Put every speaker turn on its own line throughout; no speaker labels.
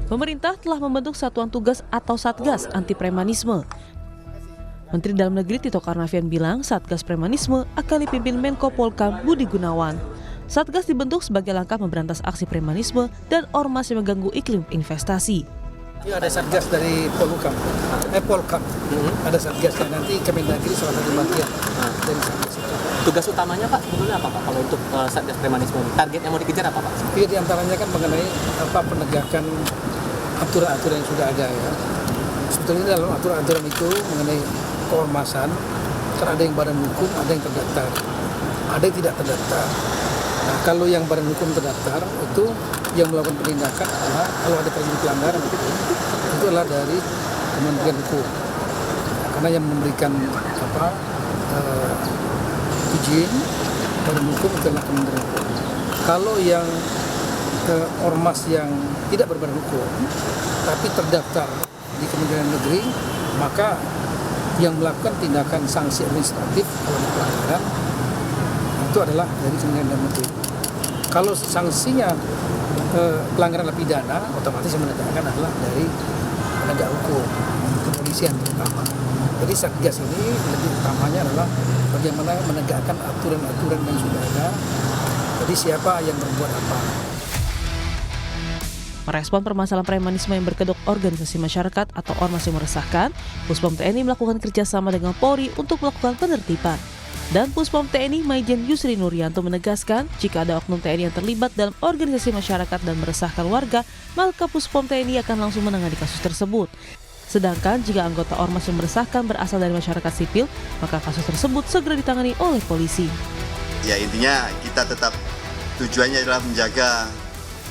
Pemerintah telah membentuk Satuan Tugas atau Satgas Anti Premanisme. Menteri Dalam Negeri Tito Karnavian bilang Satgas Premanisme akan dipimpin Menko Polhukam Budi Gunawan. Satgas dibentuk sebagai langkah memberantas aksi premanisme dan ormas yang mengganggu iklim investasi.
Ada Satgas dari Polhukam, ada Satgasnya, nanti Kemendagri salah satu bagian dari Satgas itu.
Tugas utamanya Pak sebetulnya apa Pak kalau untuk Satgas Premanisme? Target yang mau dikejar apa Pak?
Di antaranya kan mengenai penegakan aturan-aturan yang sudah ada ya. Sebetulnya dalam aturan-aturan itu mengenai keormasan, kan ada yang badan hukum, ada yang terdaftar, ada yang tidak terdaftar. Nah, kalau yang badan hukum terdaftar itu yang melakukan penindakan adalah kalau ada terjadi pelanggaran itu adalah dari Kementerian Hukum. Nah, karena yang memberikan izin badan hukum itu adalah Kementerian Hukum. Kalau yang ormas yang tidak berbadan hukum tapi terdaftar di Kementerian Negeri, maka yang melakukan tindakan sanksi administratif kalau ada pelanggaran itu adalah dari Kementerian Negeri. Kalau sanksinya pelanggaran pidana, otomatis yang menegakkan adalah dari penegak hukum, kepolisian terutama. Jadi Satgas ini lebih utamanya adalah bagaimana menegakkan aturan-aturan yang sudah ada. Jadi siapa yang berbuat apa.
Merespon permasalahan premanisme yang berkedok organisasi masyarakat atau ormas yang meresahkan, Puspom TNI melakukan kerjasama dengan Polri untuk melakukan penertiban. Dan Puspom TNI Maijen Yusri Nuryanto menegaskan, jika ada oknum TNI yang terlibat dalam organisasi masyarakat dan meresahkan warga, maka Puspom TNI akan langsung menangani kasus tersebut. Sedangkan jika anggota ormas yang meresahkan berasal dari masyarakat sipil, maka kasus tersebut segera ditangani oleh polisi.
Ya intinya kita tetap tujuannya adalah menjaga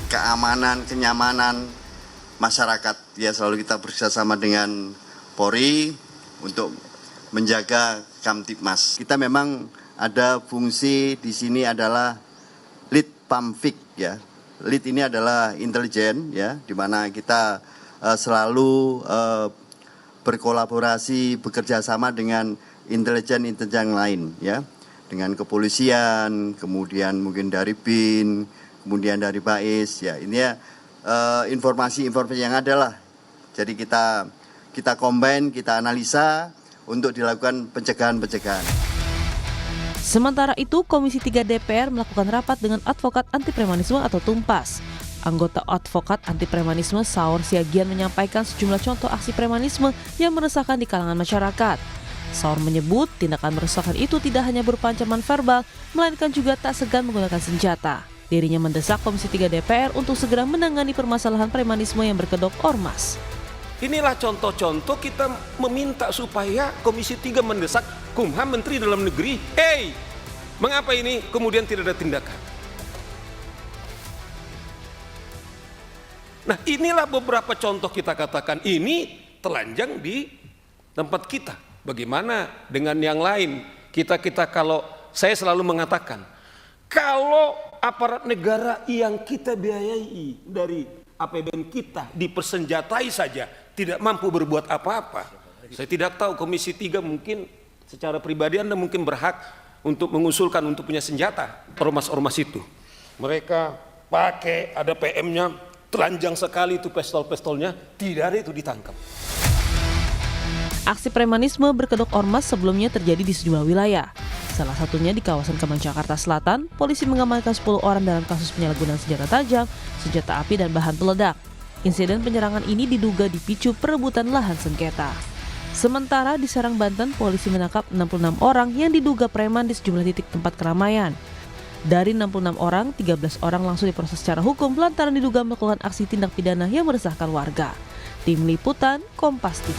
keamanan, kenyamanan masyarakat. Ya selalu kita bekerjasama dengan Polri untuk menjaga Kamtibmas. Kita memang ada fungsi di sini adalah lead pamfik ya. Lead ini adalah intelijen ya, di mana kita selalu berkolaborasi, bekerja sama dengan intelijen lain ya, dengan kepolisian, kemudian mungkin dari BIN, kemudian dari BAIS ya. Ini ya informasi-informasi yang ada lah. Jadi kita combine, kita analisa untuk dilakukan pencegahan-pencegahan.
Sementara itu, Komisi 3 DPR melakukan rapat dengan advokat anti premanisme atau Tumpas. Anggota advokat anti premanisme Saur Siagian menyampaikan sejumlah contoh aksi premanisme yang meresahkan di kalangan masyarakat. Saur menyebut tindakan meresahkan itu tidak hanya berupa ancaman verbal, melainkan juga tak segan menggunakan senjata. Dirinya mendesak Komisi 3 DPR untuk segera menangani permasalahan premanisme yang berkedok ormas.
Inilah contoh-contoh kita meminta supaya Komisi 3 mendesak Kumham, Menteri Dalam Negeri, mengapa ini kemudian tidak ada tindakan? Nah inilah beberapa contoh kita katakan ini telanjang di tempat kita. Bagaimana dengan yang lain? Kita kalau saya selalu mengatakan, kalau aparat negara yang kita biayai dari APBN kita dipersenjatai saja, tidak mampu berbuat apa-apa. Saya tidak tahu Komisi 3 mungkin secara pribadi Anda mungkin berhak untuk mengusulkan untuk punya senjata. Ormas-ormas itu, mereka pakai ada PM-nya, telanjang sekali itu pistol-pistolnya, tidak ada itu ditangkap.
Aksi premanisme berkedok ormas sebelumnya terjadi di sejumlah wilayah. Salah satunya di kawasan Kemang, Jakarta Selatan, polisi mengamankan 10 orang dalam kasus penyalahgunaan senjata tajam, senjata api, dan bahan peledak. Insiden penyerangan ini diduga dipicu perebutan lahan sengketa. Sementara di Serang, Banten, polisi menangkap 66 orang yang diduga preman di sejumlah titik tempat keramaian. Dari 66 orang, 13 orang langsung diproses secara hukum lantaran diduga melakukan aksi tindak pidana yang meresahkan warga. Tim Liputan, Kompas TV.